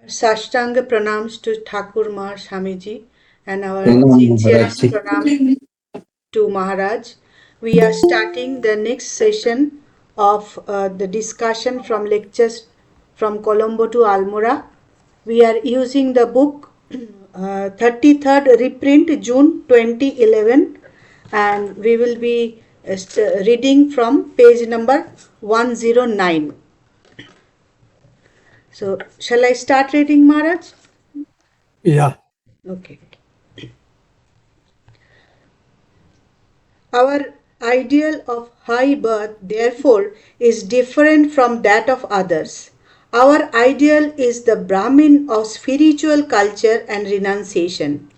Sashtanga pranams to Thakur Mar Swamiji and our Pranam sincerest Maharaji. pranam to Maharaj. We are starting the next session of the discussion from lectures from Colombo to Almora. We are using the book 33rd reprint June 2011, and we will be reading from page number 109. So, shall I start reading, Maharaj? Yeah. Okay. Our ideal of high birth, therefore, is different from that of others. Our ideal is the Brahmin of spiritual culture and renunciation.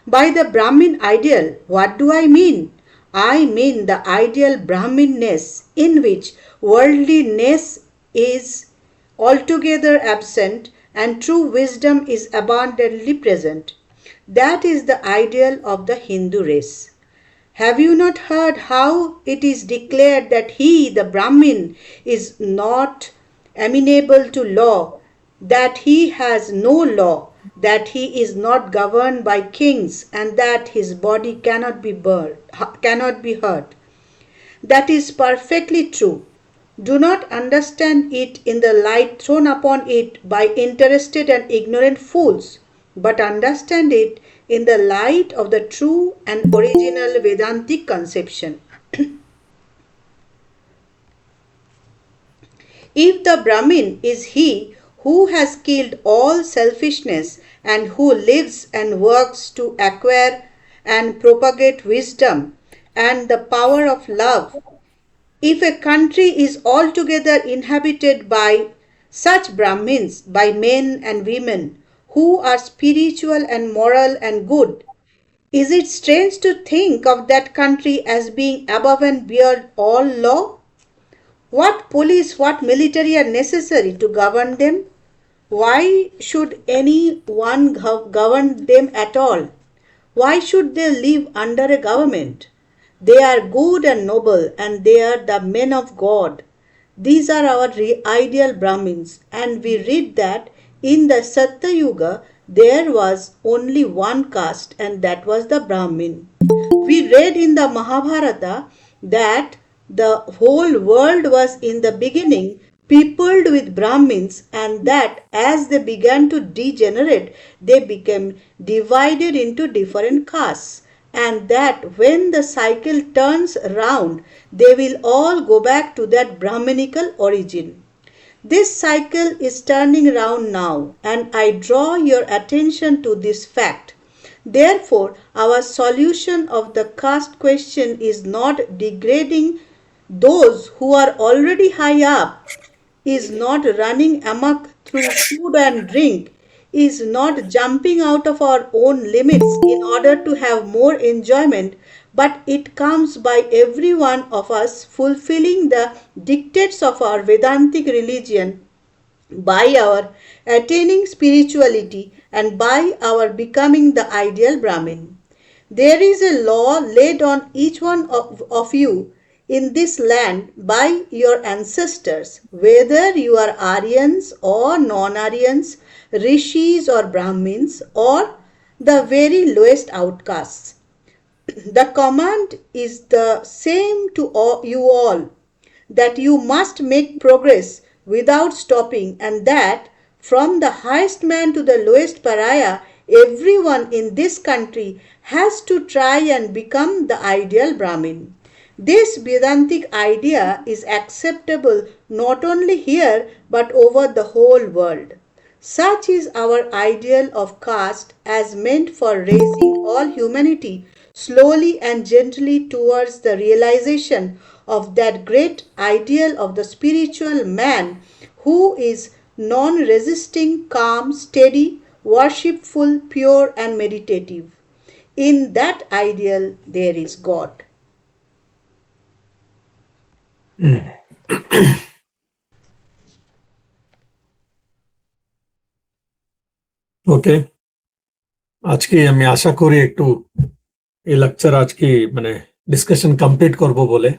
By the Brahmin ideal, what do I mean? I mean the ideal Brahminness in which worldliness is altogether absent and true wisdom is abundantly present. That is the ideal of the Hindu race. Have you not heard how it is declared that he, the Brahmin, is not amenable to law, that he has no law, that he is not governed by kings, and that his body cannot be hurt? That is perfectly true. Do not understand it in the light thrown upon it by interested and ignorant fools, but understand it in the light of the true and original Vedantic conception. If the Brahmin is he who has killed all selfishness and who lives and works to acquire and propagate wisdom and the power of love, if a country is altogether inhabited by such Brahmins, by men and women who are spiritual and moral and good, is it strange to think of that country as being above and beyond all law? What police, what military are necessary to govern them? Why should any one govern them at all? Why should they live under a government? They are good and noble, and they are the men of God. These are our ideal Brahmins, and we read that in the Satya Yuga there was only one caste, and that was the Brahmin. We read in the Mahabharata that the whole world was in the beginning peopled with Brahmins, and that as they began to degenerate, they became divided into different castes, and that when the cycle turns round, they will all go back to that Brahminical origin. This cycle is turning round now, and I draw your attention to this fact. Therefore, our solution of the caste question is not degrading those who are already high up, is not running amok through food and drink, is not jumping out of our own limits in order to have more enjoyment, but it comes by every one of us fulfilling the dictates of our Vedantic religion, by our attaining spirituality, and by our becoming the ideal Brahmin. There is a law laid on each one of you in this land by your ancestors, whether you are Aryans or non-Aryans, rishis or Brahmins, or the very lowest outcasts. The command is the same to you all, that you must make progress without stopping, and that from the highest man to the lowest pariah, everyone in this country has to try and become the ideal Brahmin. This Vedantic idea is acceptable not only here but over the whole world. Such is our ideal of caste as meant for raising all humanity slowly and gently towards the realization of that great ideal of the spiritual man who is non-resisting, calm, steady, worshipful, pure and meditative. In that ideal there is God. ওকে, আজকে আমি আশা করি একটু এই lecture আজকে মানে discussion complete করব বলে।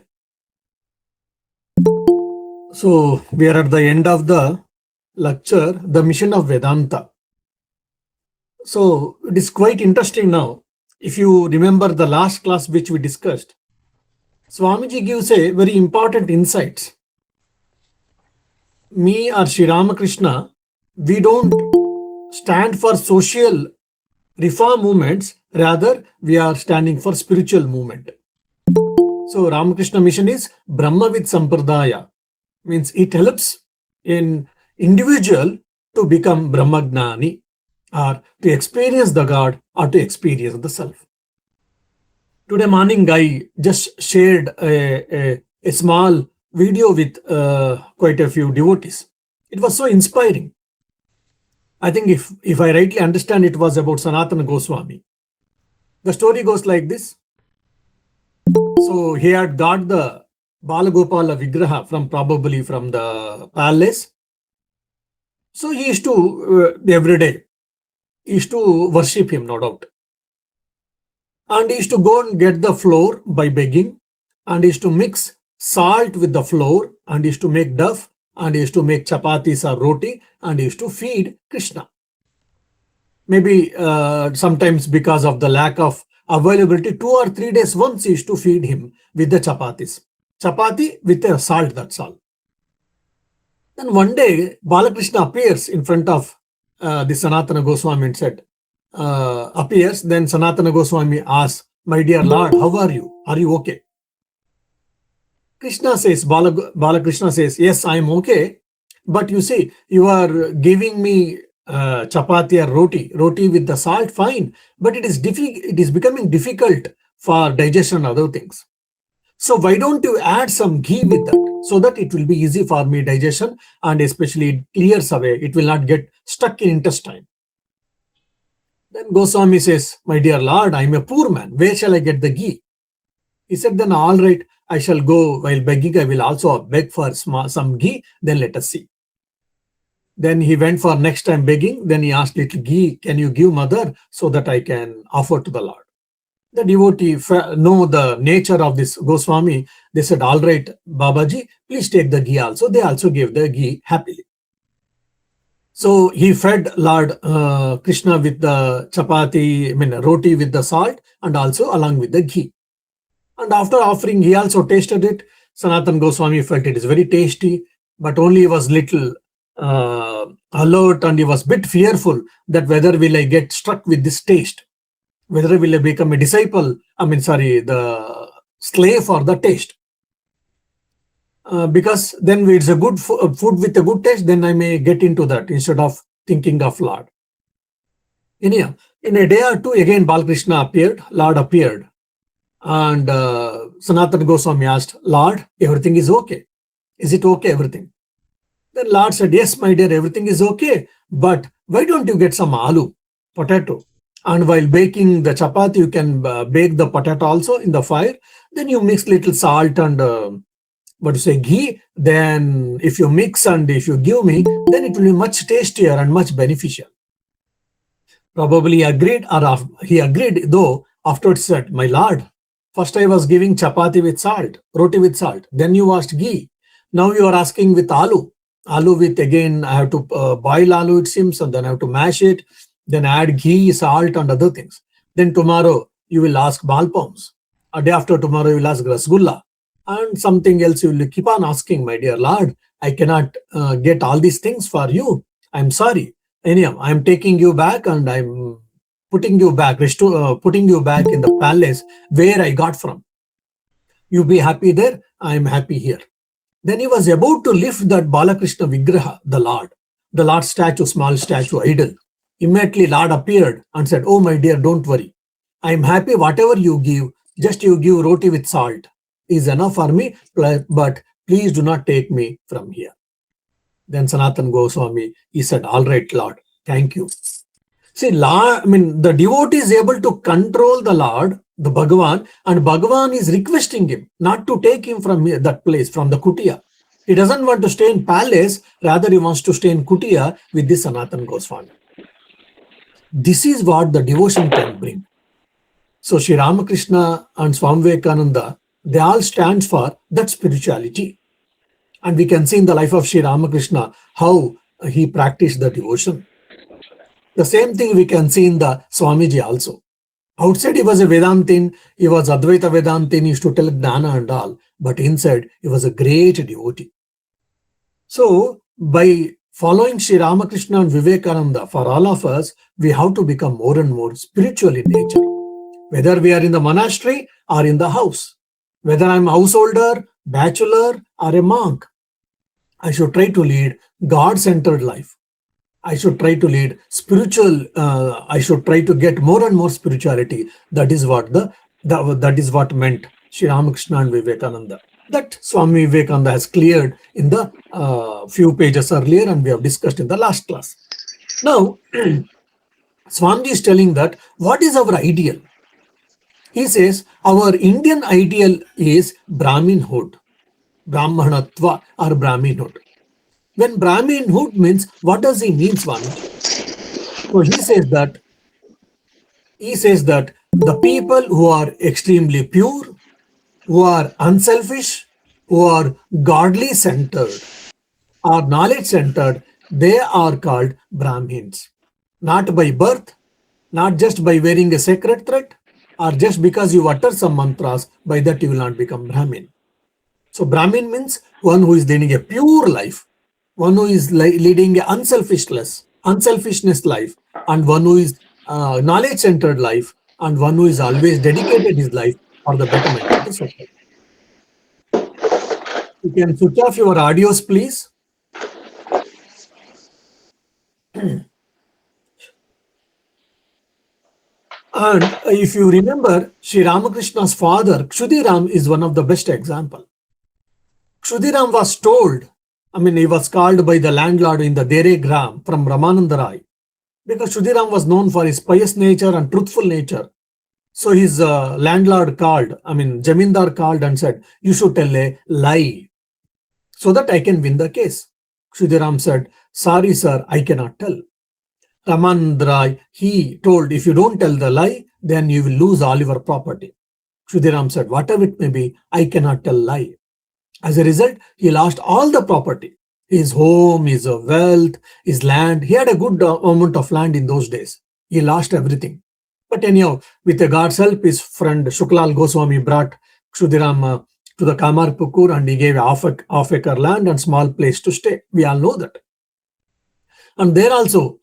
So we are at the end of the lecture, the mission of Vedanta. So it is quite interesting now. If you remember the last class which we discussed, Swamiji gives a very important insight. Me or Sri Ramakrishna, we don't stand for social reform movements, rather we are standing for spiritual movement. So Ramakrishna mission is Brahmavid Sampradaya, means it helps in individual to become Brahmagnani, or to experience the God, or to experience the self. Today morning I just shared a small video with quite a few devotees. It was so inspiring. I think if I rightly understand, it was about Sanatana Goswami. The story goes like this. So he had got the Balagopala Vigraha probably from the palace. So he used to every day he used to worship him, no doubt. And he used to go and get the flour by begging, and he used to mix salt with the flour, and he used to make duff, and he used to make chapatis or roti, and he used to feed Krishna. Maybe sometimes because of the lack of availability, 2 or 3 days once he used to feed him with the chapatis. Chapati with a salt, that's all. Then one day, Balakrishna appears in front of the Sanatana Goswami and said, appears, then Sanatana Goswami asks, "My dear Lord, how are you? Are you okay?" Krishna says, Balakrishna says, "Yes, I am okay. But you see, you are giving me chapati or roti with the salt, fine. But it is becoming difficult for digestion and other things. So why don't you add some ghee with that, so that it will be easy for me digestion, and especially it clears away. It will not get stuck in intestine." Then Goswami says, "My dear Lord, I am a poor man. Where shall I get the ghee?" He said, "Then all right, I shall go while begging. I will also beg for some ghee. Then let us see." Then he went for next time begging. Then he asked, "Little ghee, can you give mother so that I can offer to the Lord?" The devotee know the nature of this Goswami. They said, "All right, Babaji, please take the ghee also." They also gave the ghee happily. So he fed Lord Krishna with the chapati, roti with the salt, and also along with the ghee. And after offering, he also tasted it. Sanatan Goswami felt it is very tasty, but only he was little alert, and he was bit fearful that whether will I get struck with this taste, whether will I become a disciple, the slave for the taste. Because then it's a good food with a good taste, then I may get into that instead of thinking of Lord. Anyhow, in a day or two, again Balakrishna appeared, Lord appeared. And Sanatana Goswami asked, "Lord, everything is okay? Is it okay, everything?" Then Lord said, "Yes, my dear, everything is okay. But why don't you get some aloo, potato? And while baking the chapati, you can bake the potato also in the fire. Then you mix little salt and ghee. Then if you mix and if you give me, then it will be much tastier and much beneficial." Probably he agreed, though afterwards said, "My Lord, first I was giving chapati with salt, roti with salt. Then you asked ghee. Now you are asking with aloo. Aloo with, again, I have to boil aloo, it seems, and then I have to mash it, then add ghee, salt, and other things. Then tomorrow you will ask malpons. A day after tomorrow you will ask rasgulla. And something else you will keep on asking, my dear Lord. I cannot get all these things for you. I'm sorry. Anyhow, I'm taking you back, and I'm putting you back in the palace where I got from. You be happy there, I'm happy here." Then he was about to lift that Balakrishna Vigraha, the Lord statue, small statue, idol. Immediately Lord appeared and said, "Oh my dear, don't worry. I'm happy whatever you give, just you give roti with salt is enough for me, but please do not take me from here." Then Sanatan Goswami, he said, "All right, Lord, thank you." See, the devotee is able to control the Lord, the Bhagavan, and Bhagavan is requesting him not to take him from that place, from the kutia. He doesn't want to stay in palace, rather he wants to stay in kutia with this Sanatan Goswami. This is what the devotion can bring. So Sri Ramakrishna and Swami Vivekananda, they all stand for that spirituality. And we can see in the life of Sri Ramakrishna how he practiced the devotion. The same thing we can see in the Swamiji also. Outside he was a Vedantin, he was Advaita Vedantin, he used to tell Jnana and all, but inside he was a great devotee. So by following Sri Ramakrishna and Vivekananda, for all of us, we have to become more and more spiritual in nature. Whether we are in the monastery or in the house, whether I'm a householder, bachelor, or a monk, I should try to lead God-centered life. I should try to lead spiritual. I should try to get more and more spirituality. That is what that is what meant Sri Ramakrishna and Vivekananda. That Swami Vivekananda has cleared in the few pages earlier, and we have discussed in the last class. Now, Swamiji is telling that what is our ideal? He says our Indian ideal is Brahminhood, Brahmanatva or Brahminhood. When Brahminhood means, what does he mean, Swamiji? So he says that the people who are extremely pure, who are unselfish, who are godly centered, are knowledge centered, they are called Brahmins. Not by birth, not just by wearing a sacred thread, or just because you utter some mantras, by that you will not become Brahmin. So Brahmin means one who is leading a pure life, one who is leading an unselfishness life, and one who is knowledge-centered life, and one who is always dedicated his life for the betterment of the society. You can switch off your audios, please. And if you remember, Sri Ramakrishna's father, Kshudiram, is one of the best example. Kshudiram was told, he was called by the landlord in the Dere Gram from Ramananda Rai, because Kshudiram was known for his pious nature and truthful nature. So his landlord called, Jamindar called and said, you should tell a lie so that I can win the case. Kshudiram said, sorry sir, I cannot tell. Ramananda Rai, he told, if you don't tell the lie, then you will lose all your property. Kshudiram said, whatever it may be, I cannot tell lie. As a result, he lost all the property, his home, his wealth, his land. He had a good amount of land in those days. He lost everything. But anyhow, with God's help, his friend Shuklal Goswami brought Kshudiram to the Kamarpukur, and he gave half acre land and small place to stay. We all know that. And there also,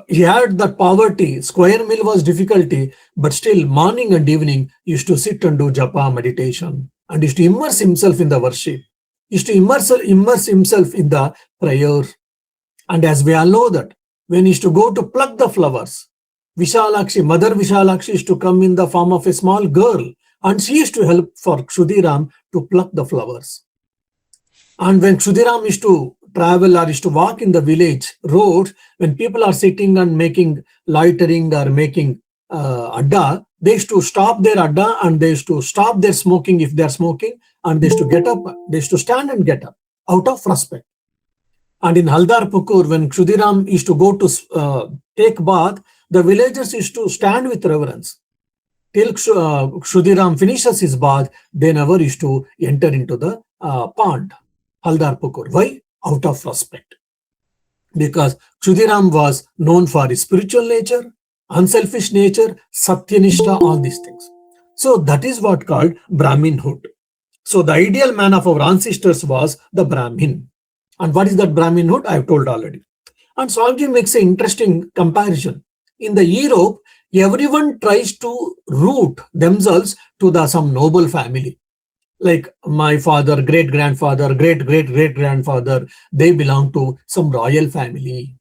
he had that poverty. Square meal was difficulty, but still morning and evening he used to sit and do japa meditation, and used to immerse himself in the worship, used to immerse himself in the prayer. And as we all know that, when he used to go to pluck the flowers, Vishalakshi, Mother Vishalakshi used to come in the form of a small girl, and she used to help for Kshudiram to pluck the flowers. And when Kshudiram used to travel or used to walk in the village roads, when people are sitting and making loitering or making adda, they used to stop their adda and they used to stop their smoking if they are smoking, and they used to get up, they used to stand and get up out of respect. And in Haldar Pukur, when Kshudiram used to go to take bath, the villagers used to stand with reverence. Till Kshudiram finishes his bath, they never used to enter into the pond, Haldar Pukur. Why? Out of respect. Because Kshudiram was known for his spiritual nature, unselfish nature, Satyanishta, all these things. So that is what called Brahminhood. So the ideal man of our ancestors was the Brahmin. And what is that Brahminhood? I have told already. And Swamiji makes an interesting comparison. In the Europe, everyone tries to root themselves to some noble family. Like my father, great-grandfather, great-great-great-grandfather, they belong to some royal family.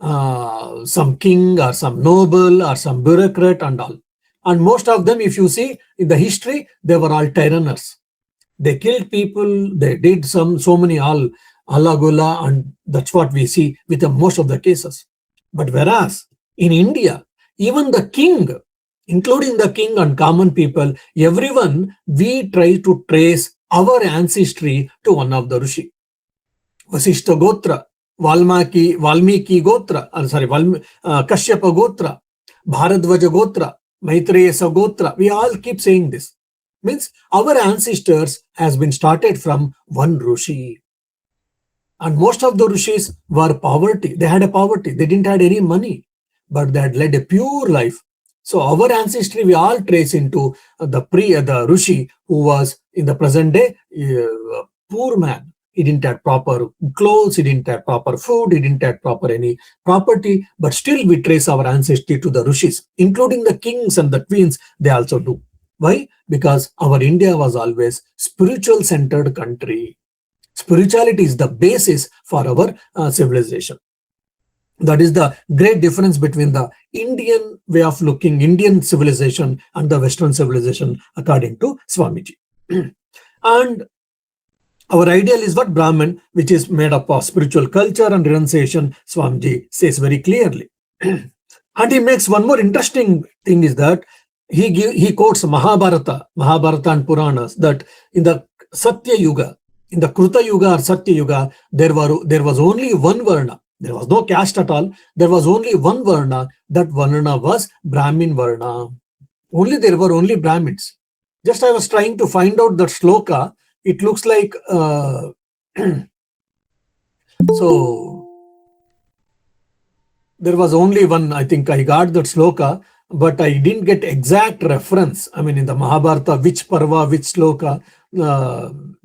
Some king or some noble or some bureaucrat and all. And most of them, if you see in the history, they were all tyranners. They killed people, they did so many all Allah, and that's what we see with most of the cases. But whereas in India, even the king, including the king and common people, everyone, we try to trace our ancestry to one of the Rishi. Vasishta Gotra, Valmiki Gotra, Kashyapa Gotra, Bharadvaja Gotra, Maitreya Gotra. We all keep saying this. Means our ancestors has been started from one Rishi. And most of the rishis were poverty. They had a poverty. They didn't have any money, but they had led a pure life. So our ancestry, we all trace into the rishi who was in the present day poor man. He didn't have proper clothes, he didn't have proper food, he didn't have proper any property, but still we trace our ancestry to the rishis, including the kings and the queens, they also do. Why? Because our India was always spiritual centered country. Spirituality is the basis for our civilization. That is the great difference between the Indian way of looking, Indian civilization and the Western civilization, according to Swamiji. And our ideal is what? Brahman, which is made up of spiritual culture and renunciation, Swamiji says very clearly. And he makes one more interesting thing is that he quotes Mahabharata and Puranas, that in the Satya Yuga, in the Kruta Yuga or Satya Yuga, there was only one Varna. There was no caste at all. There was only one Varna. That Varna was Brahmin Varna. There were only Brahmins. Just I was trying to find out that shloka. It looks like so there was only one. I think I got that shloka, but I didn't get exact reference. I mean, in the Mahabharata, which parva, which shloka.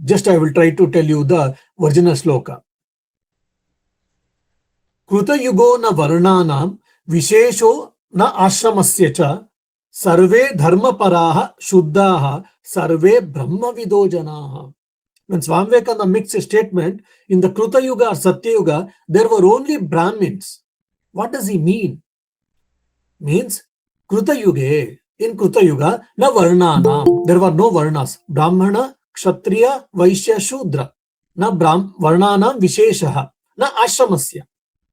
Just I will try to tell you the original shloka. Kruta yugo na varnanam vishesho na ashramasya cha sarve dharma paraha shuddhaha sarve brahma vido janaha. When Swami Vivekananda makes a statement, in the Kruta Yuga or Satya Yuga, there were only Brahmins. What does he mean? Means Kruta Yuga. In Kruta Yuga, na varnanam. There were no varnas. Brahmana, Kshatriya, Vaishya, Shudra. Na varnanam visheshaha. Na ashramasya.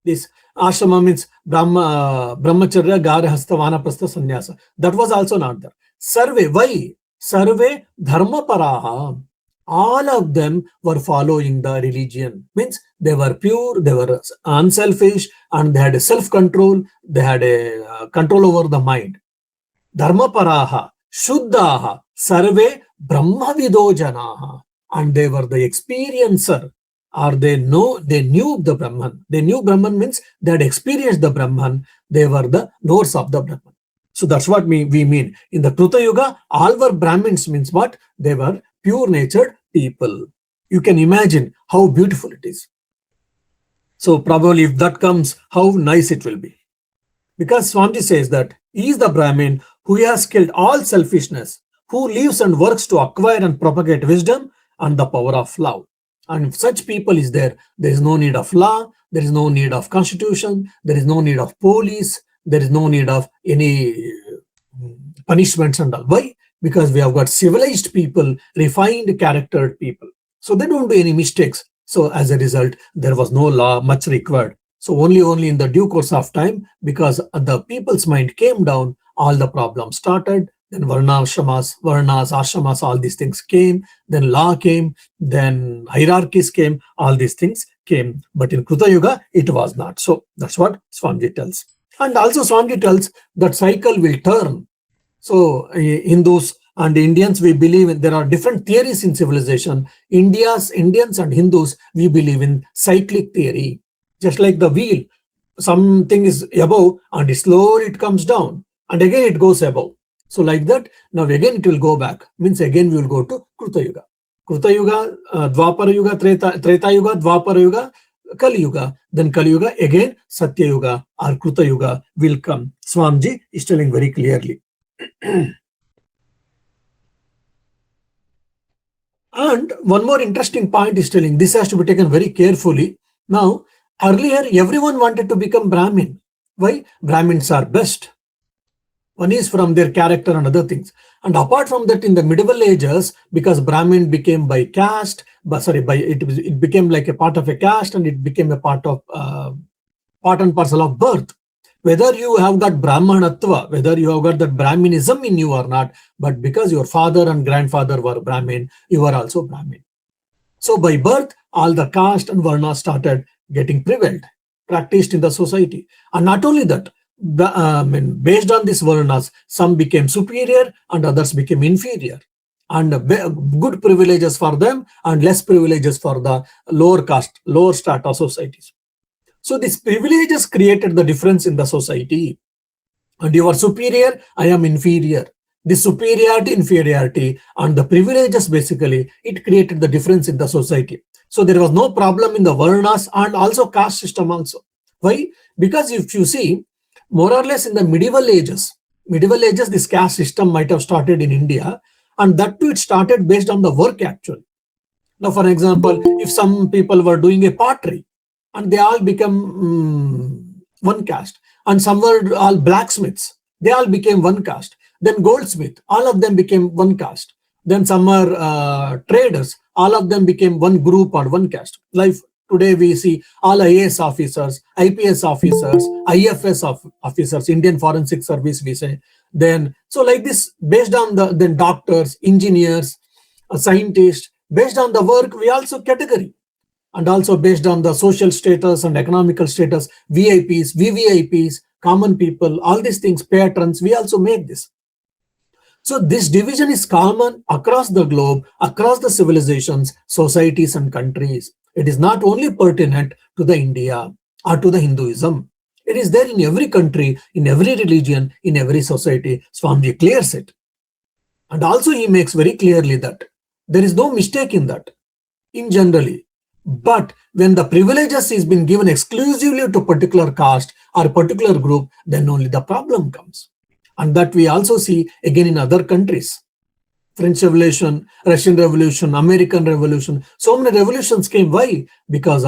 This ashrama means brahmacharya, garahastha, vanaprastha, sannyasa. That was also not there. Sarve, why? Sarve dharma paraha. All of them were following the religion. Means they were pure, they were unselfish, and they had a self-control, they had a control over the mind. Dharma paraha, shuddhaha, sarve brahma vido janaha. And they were the experiencer. Or they knew the Brahman. They knew Brahman means they had experienced the Brahman. They were the knowers of the Brahman. So that's what we mean. In the Kruta Yuga, all were Brahmins means what? They were pure-natured people. You can imagine how beautiful it is. So probably if that comes, how nice it will be. Because Swamiji says that he is the Brahmin who has killed all selfishness, who lives and works to acquire and propagate wisdom and the power of love. And if such people is there is no need of law, there is no need of constitution, there is no need of police, there is no need of any punishments and all. Why? Because we have got civilized people, refined charactered people. So they don't do any mistakes. So as a result, there was no law much required. So only in the due course of time, because the people's mind came down, all the problems started. Then varnas, ashramas, all these things came. Then law came. Then hierarchies came. All these things came. But in Kruta Yuga, it was not. So that's what Swamiji tells. And also Swamiji tells that cycle will turn. So Hindus and Indians, we believe in, there are different theories in civilization. Indians and Hindus, we believe in cyclic theory. Just like the wheel, something is above and slowly it comes down. And again it goes above. So like that, now again it will go back. Means again we will go to Kruta Yuga. Kruta Yuga, Dwapara Yuga, Treta Yuga, Dwapara Yuga, Kali Yuga. Then Kali Yuga, again Satya Yuga or Kruta Yuga will come. Swamiji is telling very clearly. And one more interesting point is telling, this has to be taken very carefully. Now, earlier everyone wanted to become Brahmin. Why? Brahmins are best. One is from their character and other things. And apart from that, in the medieval ages, because Brahmin became by caste, it became like a part of a caste, and it became a part and parcel of birth. Whether you have got Brahmanatva, whether you have got that Brahminism in you or not, but because your father and grandfather were Brahmin, you are also Brahmin. So by birth, all the caste and Varna started getting prevailed, practiced in the society. And not only that, based on these Varnas, some became superior and others became inferior. and good privileges for them and less privileges for the lower caste, lower strata societies. So these privileges created the difference in the society. And you are superior, I am inferior. The superiority, inferiority, and the privileges basically, it created the difference in the society. So there was no problem in the Varnas and also caste system also. Why? Because if you see, more or less in the medieval ages, this caste system might have started in India, and that too it started based on the work actually. Now, for example, if some people were doing a pottery and they all become one caste, and some were all blacksmiths, they all became one caste. Then goldsmith, all of them became one caste. Then some are traders, all of them became one group or one caste. Like today we see all IAS officers, IPS officers, IFS officers, Indian Forensic Service we say. Then so like this, based on the then doctors, engineers, scientists, based on the work we also category, and also based on the social status and economical status, VIPs, VVIPs, common people, all these things, patrons, we also make this. So this division is common across the globe, across the civilizations, societies and countries. It is not only pertinent to the India or to the Hinduism. It is there in every country, in every religion, in every society. Swamiji clears it. And also he makes very clearly that there is no mistake in that, in generally. But when the privileges is been given exclusively to particular caste or particular group, then only the problem comes. And that we also see again in other countries. French Revolution, Russian Revolution, American Revolution. So many revolutions came. Why? Because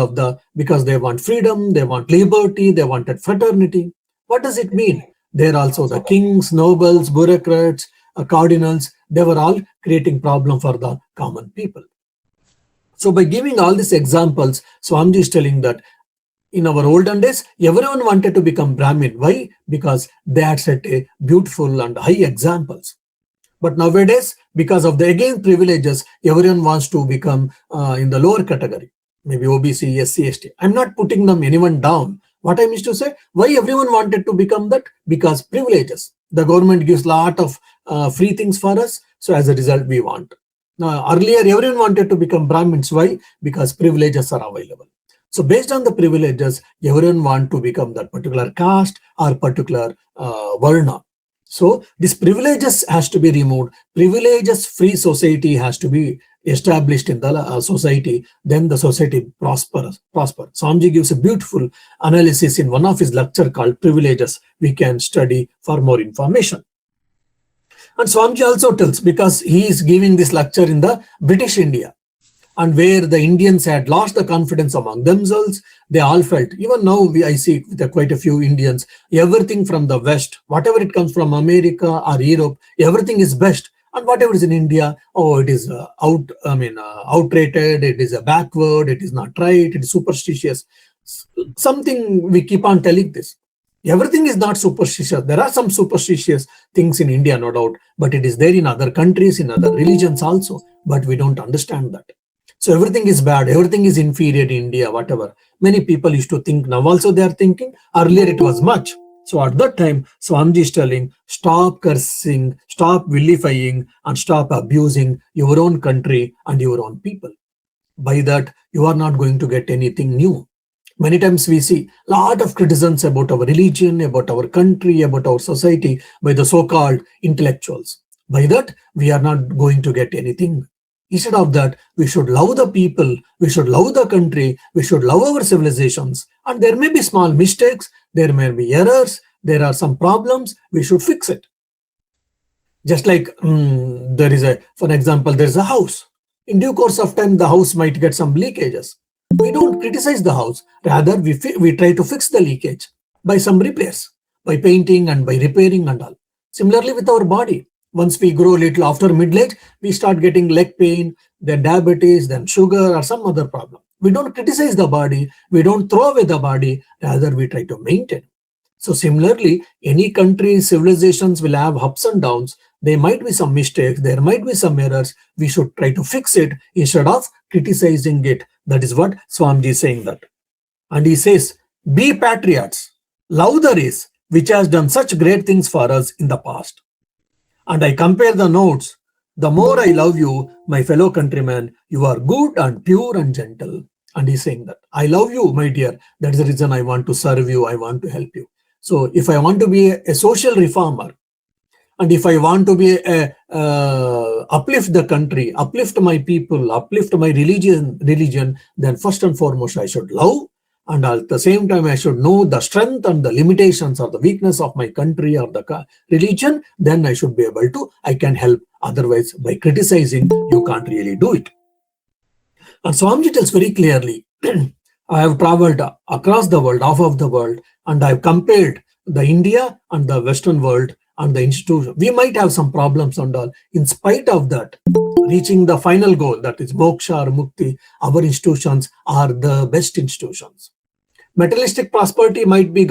they want freedom, they want liberty, they wanted fraternity. What does it mean? They're also the kings, nobles, bureaucrats, cardinals. They were all creating problem for the common people. So by giving all these examples, Swamiji is telling that in our olden days, everyone wanted to become Brahmin. Why? Because they had set a beautiful and high examples. But nowadays, because of the again privileges, everyone wants to become in the lower category, maybe OBC, SC, ST. I'm not putting them anyone down. What I mean to say, why everyone wanted to become that? Because privileges. The government gives a lot of free things for us. So as a result, we want. Now, earlier, everyone wanted to become Brahmins. Why? Because privileges are available. So based on the privileges, everyone want to become that particular caste or particular varna. So this privileges has to be removed. Privileges-free society has to be established in the society. Then the society prosper. Swamiji gives a beautiful analysis in one of his lecture called Privileges. We can study for more information. And Swamiji also tells, because he is giving this lecture in the British India, and where the Indians had lost the confidence among themselves, they all felt, even now I see quite a few Indians, everything from the West, whatever it comes from America or Europe, everything is best. And whatever is in India, oh, it is outrated, it is a backward, it is not right, it is superstitious. Something we keep on telling this. Everything is not superstitious. There are some superstitious things in India, no doubt, but it is there in other countries, in other religions also, but we don't understand that. So everything is bad, everything is inferior in India, whatever. Many people used to think, now also they are thinking, earlier it was much. So at that time, Swamiji is telling, stop cursing, stop vilifying, and stop abusing your own country and your own people. By that, you are not going to get anything new. Many times we see a lot of criticisms about our religion, about our country, about our society by the so-called intellectuals. By that, we are not going to get anything. Instead of that, we should love the people, we should love the country, we should love our civilizations. And there may be small mistakes, there may be errors, there are some problems, we should fix it. Just like there is for example, there is a house. In due course of time, the house might get some leakages. We don't criticize the house, rather we try to fix the leakage by some repairs, by painting and by repairing and all. Similarly with our body. Once we grow a little after middle age, we start getting leg pain, then diabetes, then sugar or some other problem. We don't criticize the body, we don't throw away the body, rather we try to maintain. So similarly, any country, civilizations will have ups and downs. There might be some mistakes, there might be some errors. We should try to fix it instead of criticizing it. That is what Swamiji is saying that. And he says, be patriots, love the race which has done such great things for us in the past. And I compare the notes. The more I love you, my fellow countrymen, you are good and pure and gentle. And he's saying that, I love you, my dear. That is the reason I want to serve you, I want to help you. So if I want to be a social reformer, and if I want to be uplift the country, uplift my people, uplift my religion, then first and foremost I should love, and at the same time I should know the strength and the limitations or the weakness of my country or the religion. Then I should be able to, I can help. Otherwise, by criticizing, you can't really do it. And Swamiji tells very clearly, I have traveled across the world, half of the world, and I've compared the India and the Western world and the institution. We might have some problems and all. In spite of that, reaching the final goal, that is moksha or mukti, our institutions are the best institutions. Materialistic prosperity can be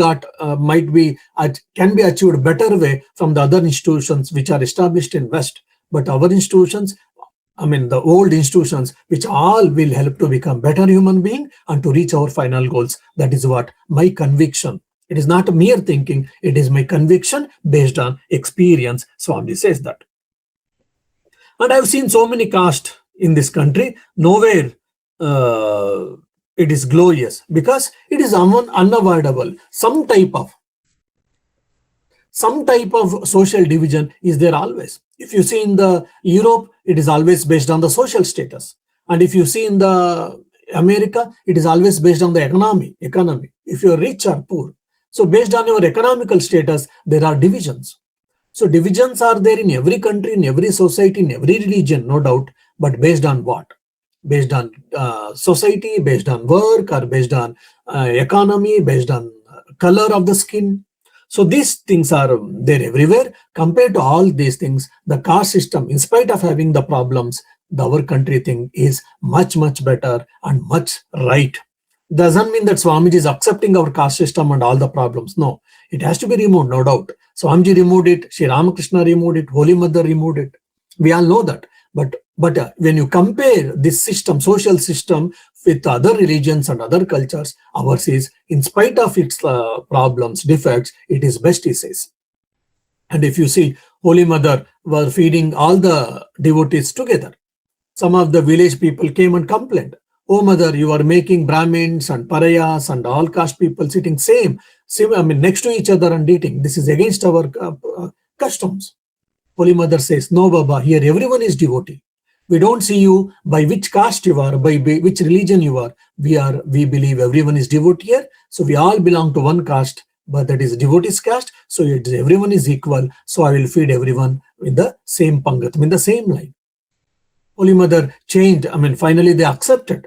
achieved better way from the other institutions which are established in West. But our institutions, the old institutions, which all will help to become better human being and to reach our final goals. That is what my conviction. It is not a mere thinking. It is my conviction based on experience. Swami says that. And I've seen so many castes in this country. Nowhere it is glorious, because it is unavoidable. Some type of social division is there always. If you see in the Europe, it is always based on the social status. And if you see in the America, it is always based on the economy. If you're rich or poor. So based on your economical status, there are divisions. So divisions are there in every country, in every society, in every religion, no doubt. But based on what? Based on society, based on work, or based on economy, based on color of the skin. So these things are there everywhere. Compared to all these things, the caste system, in spite of having the problems, our country thing is much, much better and much right. Doesn't mean that Swamiji is accepting our caste system and all the problems. No, it has to be removed, no doubt. Swamiji removed it, Sri Ramakrishna removed it, Holy Mother removed it. We all know that. But when you compare this system, social system, with other religions and other cultures, ours is, in spite of its problems, defects, it is best, he says. And if you see, Holy Mother were feeding all the devotees together. Some of the village people came and complained, oh Mother, you are making Brahmins and Parayas and all caste people sitting next to each other and eating. This is against our customs. Holy Mother says, no Baba, here everyone is devotee. We don't see you by which caste you are, by which religion you are. We believe everyone is devotee here. So we all belong to one caste, but that is devotee's caste. So everyone is equal. So I will feed everyone in the same pangatam, in the same line. Holy Mother changed. Finally they accepted.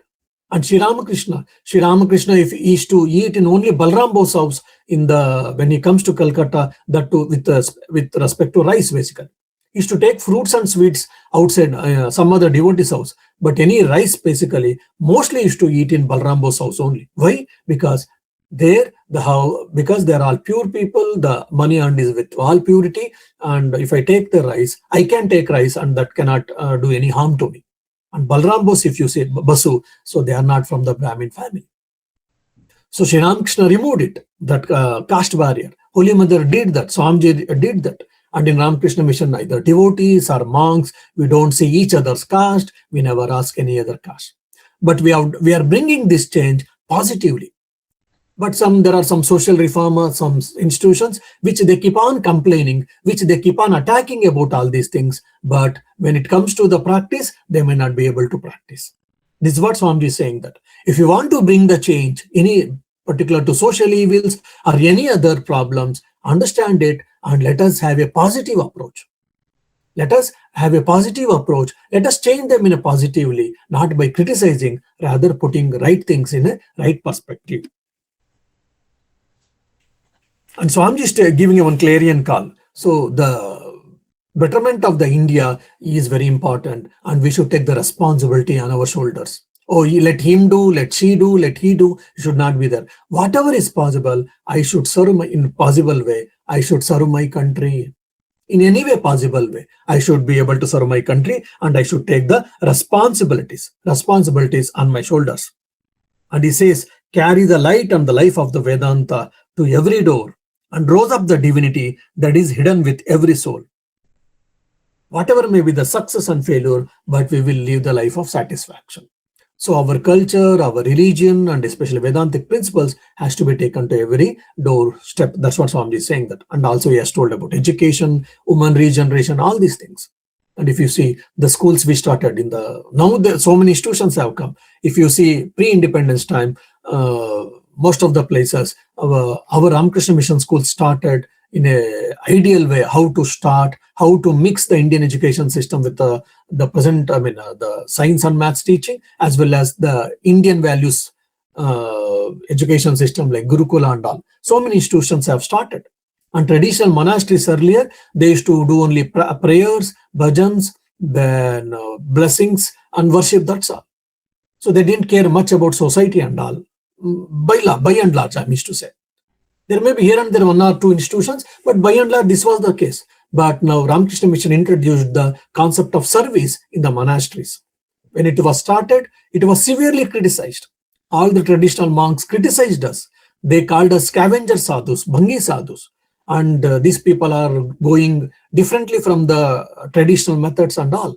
And Sri Ramakrishna, if he is to eat in only Balrambo's house when he comes to Calcutta, that too with respect to rice, basically. He used to take fruits and sweets outside some other devotee's house. But any rice, basically, mostly used to eat in Balrambo's house only. Why? Because they're all pure people, the money earned is with all purity. And if I take the rice, I can take rice and that cannot do any harm to me. And Balrambos, if you say Basu, so they are not from the Brahmin family. So Sri Ramakrishna removed it, that caste barrier. Holy Mother did that. Swamiji did that. And in Ramakrishna Mission, neither devotees or monks, we don't see each other's caste. We never ask any other caste. But we are bringing this change positively. But there are some social reformers, some institutions, which they keep on complaining, which they keep on attacking about all these things. But when it comes to the practice, they may not be able to practice. This is what Swamiji is saying, that if you want to bring the change, any particular to social evils or any other problems, understand it and let us have a positive approach. Let us have a positive approach. Let us change them in a positively, not by criticizing, rather putting right things in a right perspective. And Swamiji is giving a one clarion call. So the betterment of the India is very important, and we should take the responsibility on our shoulders. Oh, let him do, let she do, let he do. It should not be there. Whatever is possible, I should serve in a possible way. I should serve my country in any way possible way. I should be able to serve my country, and I should take the responsibilities on my shoulders. And he says, carry the light and the life of the Vedanta to every door, and rose up the divinity that is hidden with every soul. whatever may be the success and failure, but we will live the life of satisfaction. So our culture, our religion, and especially Vedantic principles has to be taken to every doorstep. That's what Swami is saying that. And also he has told about education, woman regeneration, all these things. And if you see the schools we started in the, now there, so many institutions have come. If you see pre-independence time, most of the places, our Ramakrishna Mission school started in a ideal way, how to start, how to mix the Indian education system with the present, the science and maths teaching, as well as the Indian values education system like Gurukula and all. So many institutions have started. And traditional monasteries earlier, they used to do only prayers, bhajans, then blessings and worship, that's all. So they didn't care much about society and all. By and large, I used to say. There may be here and there one or two institutions, but by and large, this was the case. But now Ramakrishna Mission introduced the concept of service in the monasteries. When it was started, it was severely criticized. All the traditional monks criticized us. They called us scavenger sadhus, bhangi sadhus. And these people are going differently from the traditional methods and all.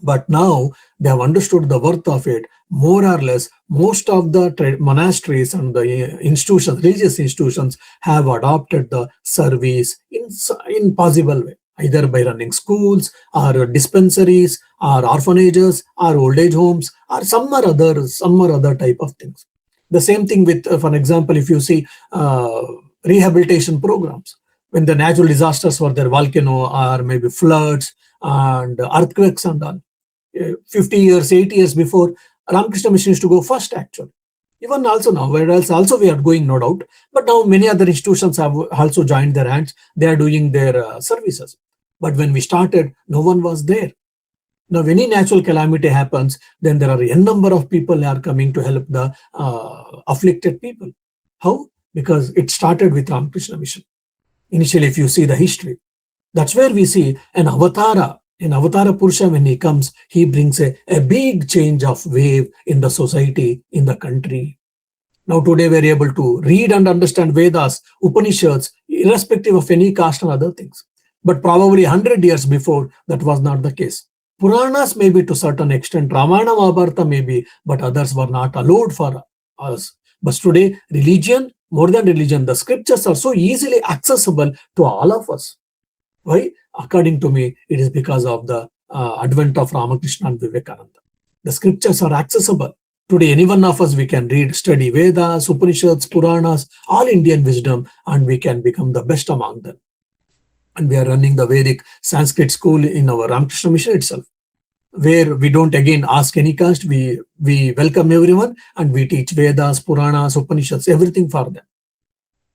But now they have understood the worth of it. More or less, most of the monasteries and the institutions, religious institutions, have adopted the service in possible way, either by running schools or dispensaries or orphanages or old age homes or some or other type of things. The same thing with, for example, if you see rehabilitation programs, when the natural disasters were there, volcano or maybe floods and earthquakes and all, 50 years, 80 years before, Ramakrishna Mission used to go first actually. Even also now, where else also we are going, no doubt. But now many other institutions have also joined their hands. They are doing their services. But when we started, no one was there. Now, when any natural calamity happens, then there are a number of people who are coming to help the afflicted people. How? Because it started with Ramakrishna Mission. Initially, if you see the history, that's where we see an avatara. In Avatara Purusha, when he comes, he brings a big change of wave in the society, in the country. Now today we're able to read and understand Vedas, Upanishads, irrespective of any caste and other things. But probably 100 years before, that was not the case. Puranas maybe to a certain extent, Ramayana, Mahabharata maybe, but others were not allowed for us. But today, religion, more than religion, the scriptures are so easily accessible to all of us. Why? According to me, it is because of the advent of Ramakrishna and Vivekananda. The scriptures are accessible. Today, any one of us, we can read, study Vedas, Upanishads, Puranas, all Indian wisdom, and we can become the best among them. And we are running the Vedic Sanskrit school in our Ramakrishna Mission itself, where we don't again ask any caste, we welcome everyone, and we teach Vedas, Puranas, Upanishads, everything for them.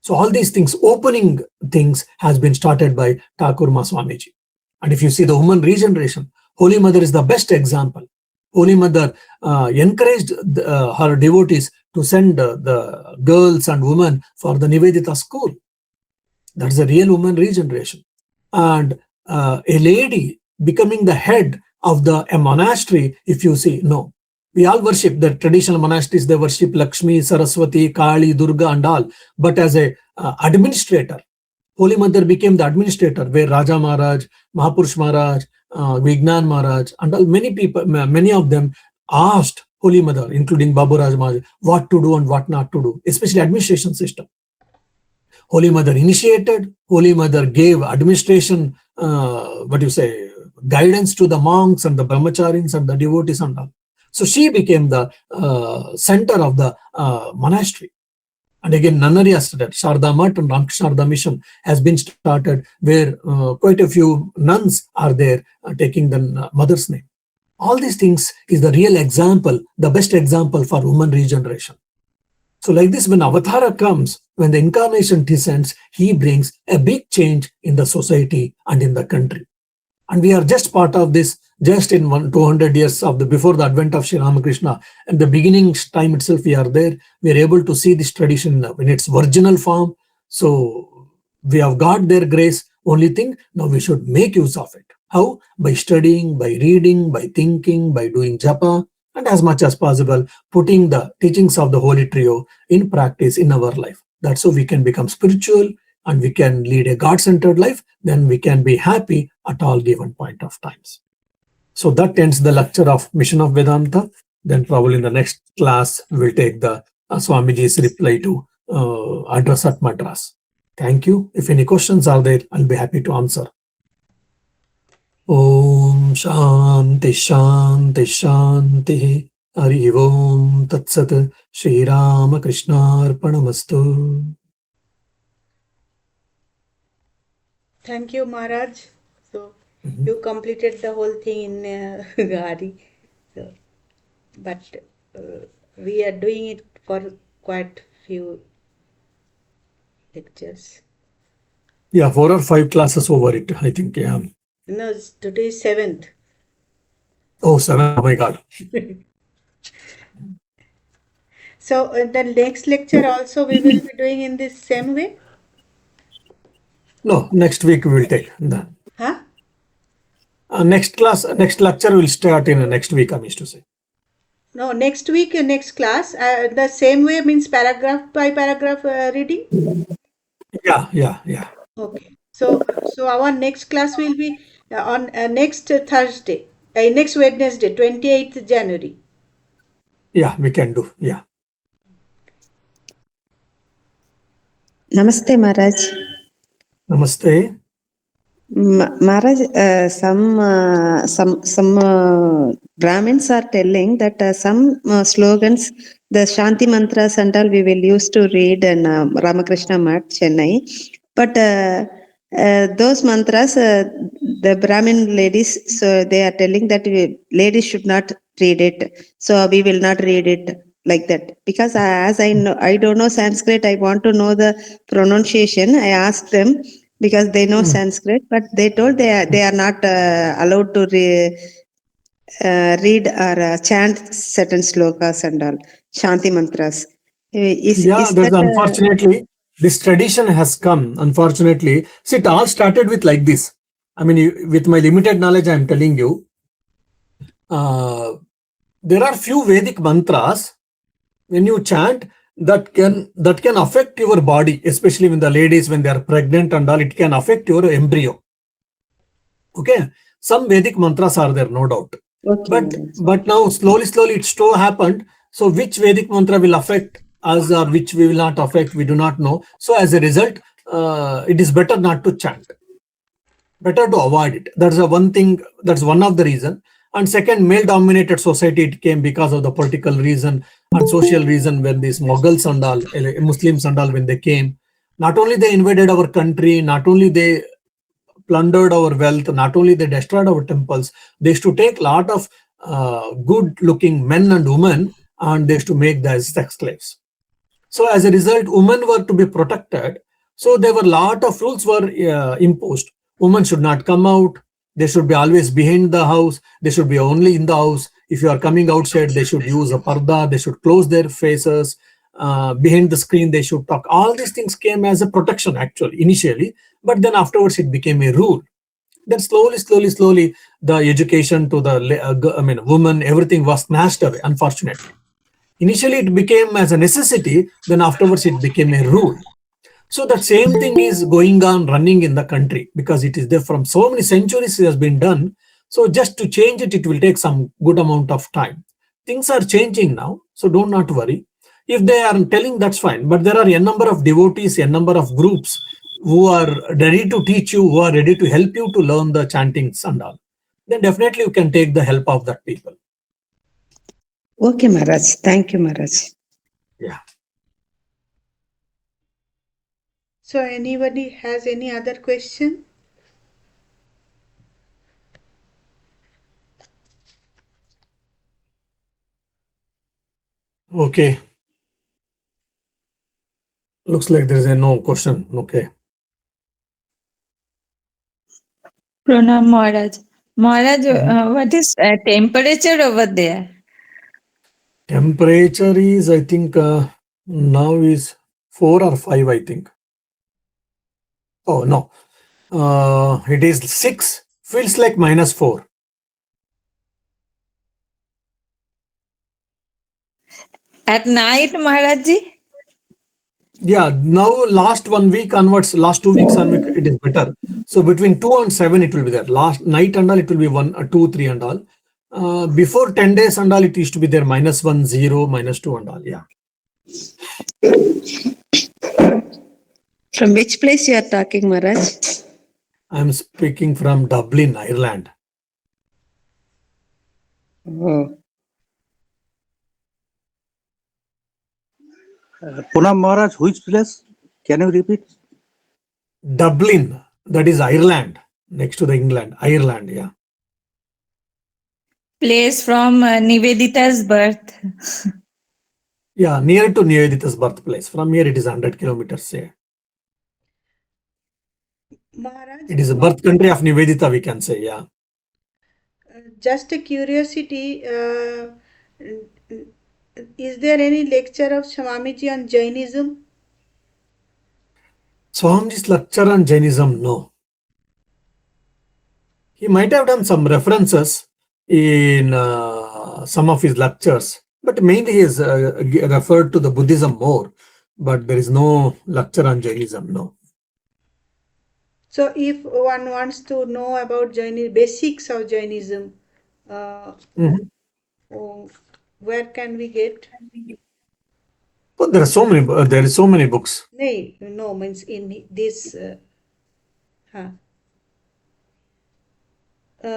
So all these things, opening things, has been started by Thakur Swamiji. And if you see the woman regeneration, Holy Mother is the best example. Holy Mother encouraged her devotees to send the girls and women for the Nivedita school. That's a real woman regeneration. And a lady becoming the head of a monastery, if you see, no. We all worship the traditional monasteries, they worship Lakshmi, Saraswati, Kali, Durga and all. But as a administrator, Holy Mother became the administrator, where Raja Maharaj, Mahapurush Maharaj, Vignan Maharaj and all, many people, many of them asked Holy Mother, including Babu Raj Maharaj, what to do and what not to do, especially administration system. Holy Mother initiated, Holy Mother gave administration, guidance to the monks and the brahmacharis and the devotees and all. So she became the center of the monastery. And again, Nunnery has started. Sharda Math and Ramakrishna Mission has been started, where quite a few nuns are there taking the mother's name. All these things is the real example, the best example for woman regeneration. So like this, when Avatara comes, when the incarnation descends, he brings a big change in the society and in the country. And we are just part of this, just in 200 years of before the advent of Sri Ramakrishna. At the beginning time itself, we are there. We are able to see this tradition in its original form. So we have got their grace. Only thing, now we should make use of it. How? By studying, by reading, by thinking, by doing japa, and as much as possible, putting the teachings of the Holy Trio in practice in our life. That's how we can become spiritual and we can lead a God-centered life. Then we can be happy at all given point of times. So that ends the lecture of Mission of Vedanta. Then probably in the next class, we'll take the Swamiji's reply to address at Madras. Thank you. If any questions are there, I'll be happy to answer. Om Shanti Shanti Shanti Hari Om Tat Sat Shri Rama Krishna Arpanamastu. Thank you, Maharaj. So you completed the whole thing in Gari. So, but we are doing it for quite few lectures. Yeah, 4 or 5 classes over it, I think. Yeah. No, today is 7th. Oh, 7. Oh my God. So the next lecture also we will be doing in this same way? No, next week we will take that. Huh? Next class, next lecture will start in next week, I mean to say. No, next week, next class, the same way means paragraph by paragraph reading? Yeah. Okay. So our next class will be on next Thursday, next Wednesday, 28th January. Yeah, we can do. Yeah. Namaste, Maharaj. Namaste. Maharaj, some Brahmins are telling that some slogans, the Shanti mantras and all, we will use to read in Ramakrishna Math, Chennai. But those mantras, the Brahmin ladies, so they are telling that ladies should not read it. So we will not read it like that. Because as I know, I don't know Sanskrit. I want to know the pronunciation. I asked them because they know Sanskrit, but they told they are not allowed to read or chant certain slokas and all Shanti mantras. Is There's that unfortunately this tradition has come. Unfortunately, see, it all started with like this. I mean, with my limited knowledge, I'm telling you, there are few Vedic mantras when you chant that can affect your body, especially when the ladies when they are pregnant and all. It can affect your embryo. Okay, some Vedic mantras are there, no doubt. okay? But now slowly it so happened. So which Vedic mantra will affect us or which we will not affect, we do not know. So as a result, it is better not to chant. Better to avoid it. That's the one thing. That's one of the reason. And second, male-dominated society it came because of the political reason and social reason. When these Mughals and all, Muslims and all, when they came, not only they invaded our country, not only they plundered our wealth, not only they destroyed our temples, they used to take a lot of good-looking men and women and they used to make them as sex slaves. So as a result, women were to be protected. So there were a lot of rules were imposed. Women should not come out. They should be always behind the house. They should be only in the house. If you are coming outside, they should use a parda. They should close their faces. Behind the screen, they should talk. All these things came as a protection actually initially, but then afterwards it became a rule. Then slowly, the education to the woman, everything was snatched away. Unfortunately, initially it became as a necessity. Then afterwards it became a rule. So that same thing is going on running in the country because it is there from so many centuries it has been done. So just to change it, it will take some good amount of time. Things are changing now, so don't not worry. If they are telling, that's fine. But there are a number of devotees, a number of groups who are ready to teach you, who are ready to help you to learn the chantings and all. Then definitely you can take the help of that people. Okay, Maharaj. Thank you, Maharaj. Yeah. So anybody has any other question? Okay. Looks like there is a no question. Okay. Pranam Maharaj. Maharaj, what is temperature over there? Temperature is, I think, now is 4 or 5, I think. Oh, no. It is 6. Feels like -4. At night, Maharaj ji? Yeah, now last 1 week onwards, last 2 weeks onwards, it is better. So between 2 and 7, it will be there. Last night and all, it will be 1, 2, 3 and all. Before 10 days and all, it used to be there -1, 0, -2 and all. Yeah. From which place you are talking, Maharaj? I'm speaking from Dublin, Ireland. Oh. Punam Maharaj, which place? Can you repeat? Dublin, that is Ireland, next to the England, Ireland. Yeah. Place from Nivedita's birth. Yeah, near to Nivedita's birthplace. From here, it is 100 kilometers. Say. Maharaj, It is the birth country of Nivedita, we can say. Yeah. just a curiosity, is there any lecture of Swamiji on Jainism? Swamiji's lecture on Jainism, no. He might have done some references in some of his lectures, but mainly he is referred to the Buddhism more. But there is no lecture on Jainism, no. So, if one wants to know about Jainism, basics of Jainism, Mhm. oh, where can we get? But there are so many. There is so many books. No, means in this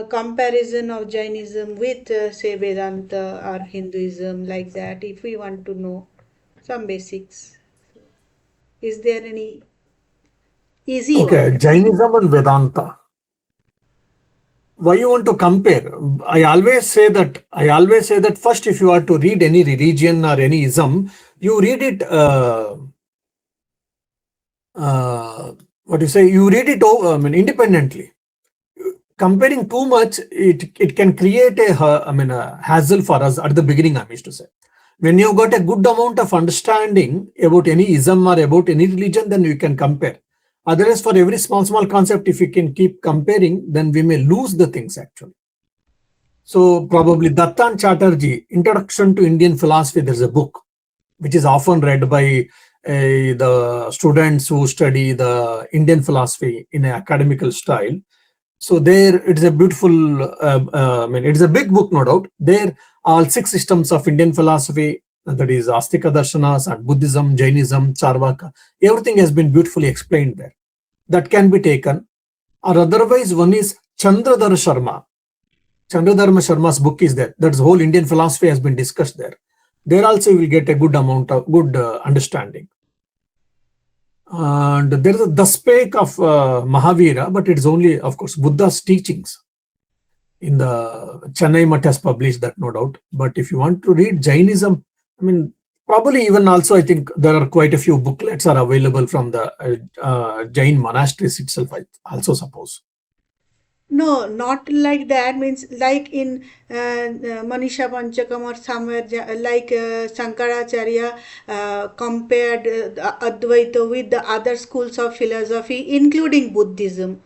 comparison of Jainism with, say, Vedanta or Hinduism, like that. If we want to know some basics, is there any easy one? Okay, Jainism and Vedanta. Why you want to compare? I always say that first, if you are to read any religion or any ism, you read it. What you say? You read it independently. Comparing too much, it can create a hassle for us at the beginning. I used to say, when you got a good amount of understanding about any ism or about any religion, then you can compare. Otherwise, for every small concept, if we can keep comparing, then we may lose the things actually. So probably Dattan Chatterjee, Introduction to Indian Philosophy, there's a book which is often read by the students who study the Indian philosophy in an academical style. So there, it is a beautiful, it is a big book, no doubt. There, all 6 systems of Indian philosophy, that is Astika Darshanas and Buddhism, Jainism, Charvaka, everything has been beautifully explained there. That can be taken. Or otherwise, one is Chandradhar Sharma. Chandradharma Sharma's book is there. That's whole Indian philosophy has been discussed there. There also you will get a good amount of good understanding. And there is a Daspek of Mahavira, but it's only, of course, Buddha's teachings. In the Chennai Mutt has published that, no doubt. But if you want to read Jainism, probably even also, I think there are quite a few booklets are available from the Jain monasteries itself, I also suppose. No, not like that. Means like in Manisha Panchakam or somewhere, like Shankaracharya compared Advaita with the other schools of philosophy, including Buddhism.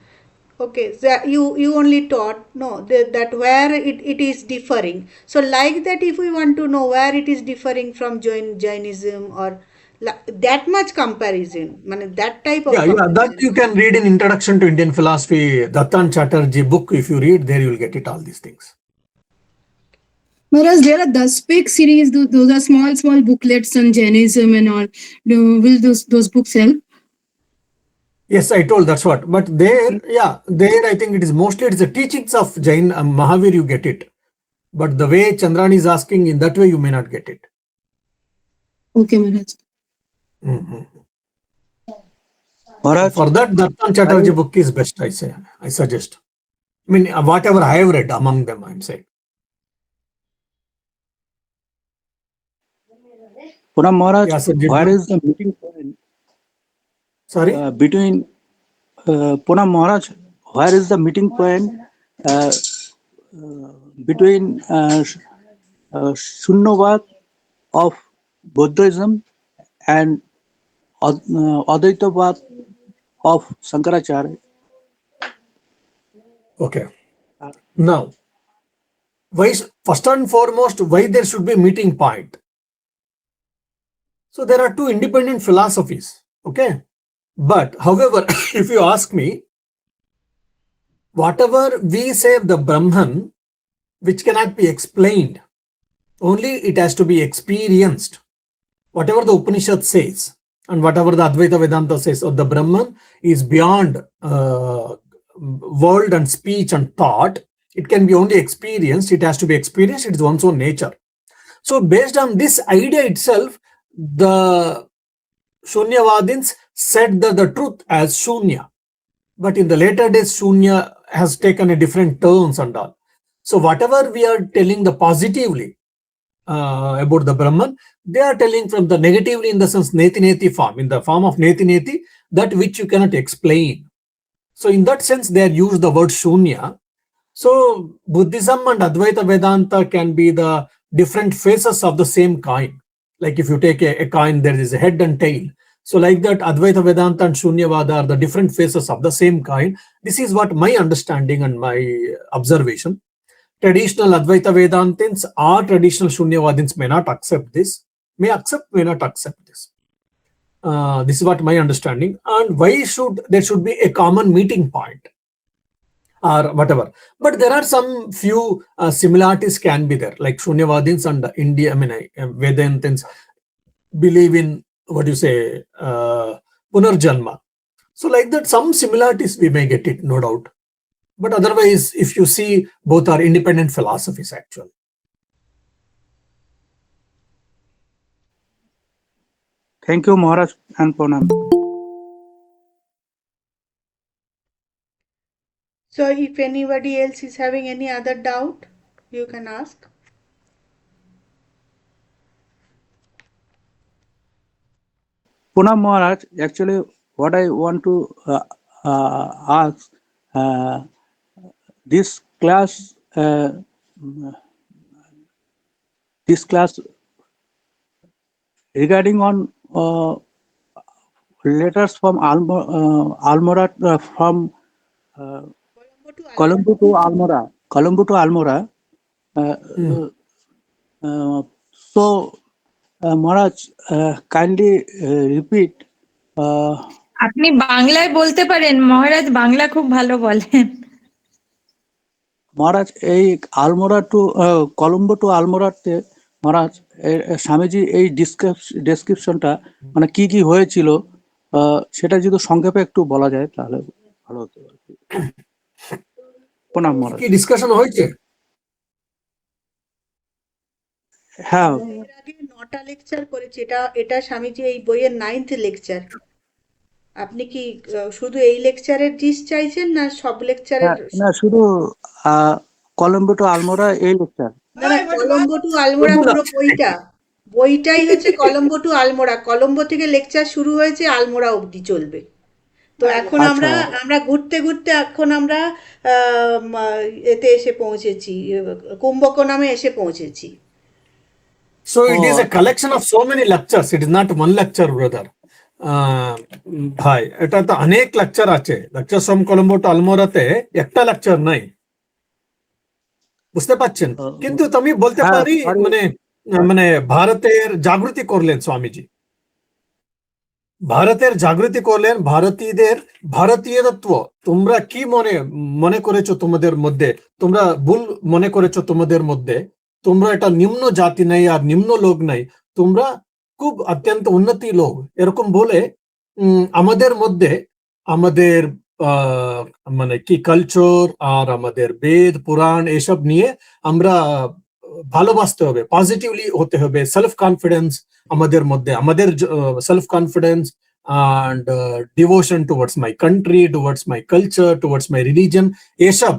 Okay, so you only taught no that where it is differing. So like that, if we want to know where it is differing from Jainism or that much comparison, that type of Yeah, that you comparison. can read in Introduction to Indian Philosophy, Dattan Chatterjee book. If you read there, you will get it, all these things. Whereas there are the Speak series, those are small booklets on Jainism and all. Will those books help? Yes, I told that's what. But there I think it is the teachings of Jain Mahavir, you get it. But the way Chandrani is asking, in that way you may not get it. Okay, Maharaj. Maharaj, For that, Dattan Chatterjee book is best, I suggest. Whatever I have read among them, I'm saying. Punam Maharaj, Yeah, sir, where is the meeting point Sorry? between Punam Maharaj? Where is the meeting point between Shunyavad of Buddhism and Advaitavad of Shankaracharya? Okay. Now, first and foremost, why there should be meeting point? So there are two independent philosophies. Okay. But however, if you ask me, whatever we say the Brahman, which cannot be explained, only it has to be experienced. Whatever the Upanishad says and whatever the Advaita Vedanta says of the Brahman is beyond world and speech and thought. It can be only experienced. It has to be experienced. It is one's own nature. So based on this idea itself, the Shunyavadins said that the truth as Shunya. But in the later days, Shunya has taken a different turns and all. So whatever we are telling the positively about the Brahman, they are telling from the negatively in the sense neti form, in the form of neti, that which you cannot explain. So in that sense, they use the word Shunya. So Buddhism and Advaita Vedanta can be the different faces of the same coin. Like if you take a coin, there is a head and tail. So like that, Advaita Vedanta and Shunyavada are the different faces of the same coin. This is what my understanding and my observation. Traditional Advaita Vedantins or traditional Shunyavadins may not accept this, may accept, may not accept this. This is what my understanding. And why should there should be a common meeting point or whatever. But there are some few similarities can be there, like Shunyavadins and Vedantins believe in what you say, Punarjanma. So like that, some similarities we may get it, no doubt. But otherwise, if you see, both are independent philosophies actually. Thank you, Maharaj and Pranam. So if anybody else is having any other doubt, you can ask. Pranam Maharaj, actually, what I want to ask, this class, regarding on letters from Almora, from Colombo to Almora. So, Maharaj, kindly repeat. আপনি বাংলায় বলতে পারেন, মহারাজ বাংলা খুব ভালো বলেন। মহারাজ, এই Almora two Colombo two আলমোড়াতে মহারাজ স্বামীজি এই ডেসক্রিপশনটা মানে কি কি হয়েছিল সেটা যদি সংক্ষেপে একটু বলা যায় তাহলে ভালো হতো। প্রণাম মহারাজ। কি ডিসকাশন হয়েছে? হ্যাঁ, এর আগে 9টা লেকচার করেছে। এটা স্বামীজি এই বইয়ের 9th লেকচার। আপনি কি শুধু এই লেকচারের জিস্ট চাইছেন না সব লেকচারের? না, শুধু কলম্বো টু আলমোড়া এই লেকচার। না, কলম্বো টু আলমোড়া পুরো বইটাই হচ্ছে কলম্বো টু আলমোড়া। কলম্বো থেকে লেকচার শুরু হয়েছে, আলমোড়া অবধি চলবে। তো এখন আমরা ঘুরতে ঘুরতে এখন আমরা এতে এসে পৌঁছেছি, কুম্ভকোনামে এসে পৌঁছেছি। So it is a collection of so many lectures. It is not one lecture, brother. ভাই, এটা তো অনেক লেকচার আছে। লেকচার ফ্রম কলম্বো টু আলমোরাতে একটা লেকচার নাই, বুঝতে পারছেন? কিন্তু আমি বলতে পারি মানে ভারতের জাগৃতি করলেন স্বামীজি, ভারতের জাগৃতি করলেন, ভারতীয়দের ভারতীয়ত্ব তোমরা কি মনে করেছো তোমাদের মধ্যে, তোমরা ভুল মনে করেছো তোমাদের মধ্যে, তোমরা এটা নিম্ন জাতি নাই আর নিম্ন লোক নাই, তোমরা খুব অত্যন্ত উন্নতি লোক, এরকম বলে আমাদের মধ্যে আমাদের মানে কি কালচার আর আমাদের বেদ পুরাণ এসব নিয়ে আমরা ভালোবাসতে হবে, পজিটিভলি হতে হবে, সেলফ কনফিডেন্স আমাদের মধ্যে, আমাদের self confidence and devotion towards my country, towards my culture, towards my religion, এসব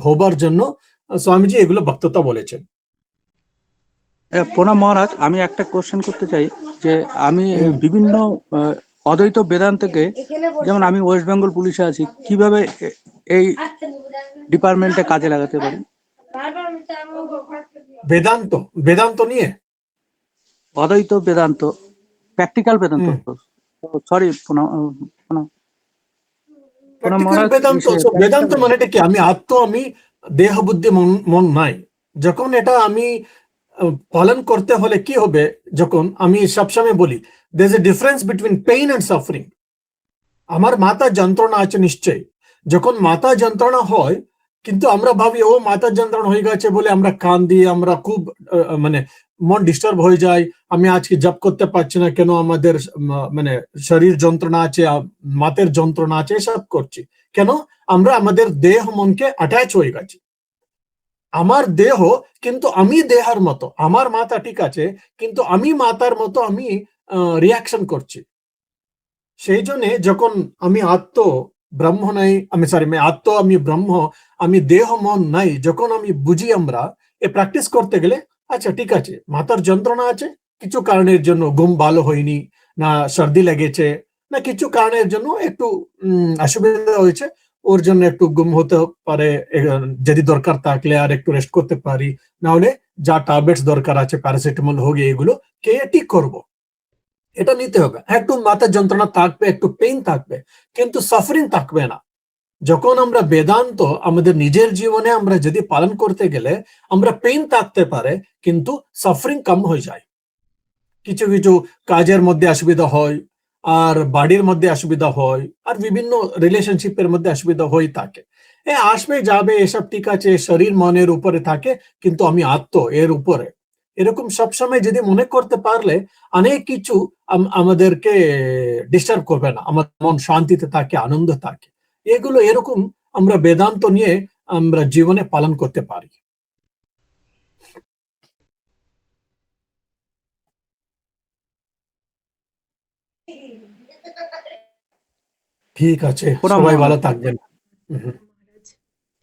হবার জন্য স্বামীজি এগুলো বক্তৃতা বলেছেন। প্রণাম মহারাজ, আমি একটা কোশ্চেন করতে চাই যে আমি বিভিন্ন অদ্বৈত বেদান্তকে, যেমন আমি ওয়েস্ট বেঙ্গল পুলিশে আছি, কিভাবে এই ডিপার্টমেন্টে কাজে লাগাতে পারি? বেদান্ত নিয়ে অদ্বৈত বেদান্ত, প্র্যাকটিক্যাল বেদান্ত, সরি বেদান্ত মানে কি? আমি দেহ বুদ্ধি মন নাই, যখন এটা আমি পালন করতে হলে কি হবে, যখন আমি সবসময় বলি there is a difference between pain and suffering. আমার মাথা যন্ত্রণা আছে নিশ্চয়ই, যখন মাথা যন্ত্রণা হয় কিন্তু আমরা ভাবি ও মাথা যন্ত্রণা হয়ে গেছে বলে আমরা কাঁদি, আমরা খুব মানে মন ডিস্টার্ব হয়ে যায়, আমি আজকে জব করতে পারছি না কেন, আমাদের মানে শরীর যন্ত্রণা আছে, মাথার যন্ত্রণা আছে, এসব করছি কেন? আমরা আমাদের দেহ মনকে অ্যাটাচ হয়ে গেছি। আমার দেহ কিন্তু আমি দেহের মতো, আমার মাথা ঠিক আছে কিন্তু আমি মাথার মতো আমি রিয়াকশন করছি। সেই জন্য যখন আমি আত্ম ব্রহ্ম নাই, আমি ব্রহ্ম, আমি দেহ মন নাই, যখন আমি বুঝি আমরা এ প্র্যাকটিস করতে গেলে আচ্ছা ঠিক আছে মাথার যন্ত্রণা আছে, কিছু কারণের জন্য ঘুম ভালো হয়নি, না সর্দি লেগেছে, না কিছু কারণের জন্য একটু অসুবিধা হয়েছে, ওর জন্য একটু ঘুম হতে পারে, যদি দরকার থাকলে আর একটু রেস্ট করতে পারি, না হলে যা ট্যাবলেটস দরকার আছে প্যারাসিটামল হোক এগুলো খেয়ে ঠিক করবো। এটা নিতে হবে। একটু মাথার যন্ত্রণা থাকবে, একটু পেইন থাকবে, কিন্তু সাফারিং থাকবে না। যখন আমরা বেদান্ত আমাদের নিজের জীবনে আমরা যদি পালন করতে গেলে আমরা পেইন থাকতে পারে কিন্তু সাফারিং কম হয়ে যায়। কিছু কিছু কাজের মধ্যে অসুবিধা হয়, আর বাড়ির মধ্যে অসুবিধা হয়, আর বিভিন্ন রিলেশনশিপের মধ্যে অসুবিধা হয়ে থাকে, আসবে যাবে এসব ঠিক আছে, শরীর মনের উপরে থাকে কিন্তু আমি আত্ম এর উপরে, এরকম সবসময় যদি মনে করতে পারলে অনেক কিছু আমাদেরকে ডিস্টার্ব করবে না, আমার মন শান্তিতে থাকে, আনন্দ থাকে। এগুলো এরকম আমরা বেদান্ত নিয়ে আমরা জীবনে পালন করতে পারি। ঠিক আছে, প্রণাম সবাই ভালো মহারাজ। থাকবেন।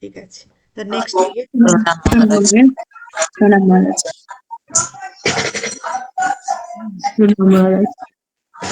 ঠিক আছে, the next Pranam Maharaj. Pranam Maharaj.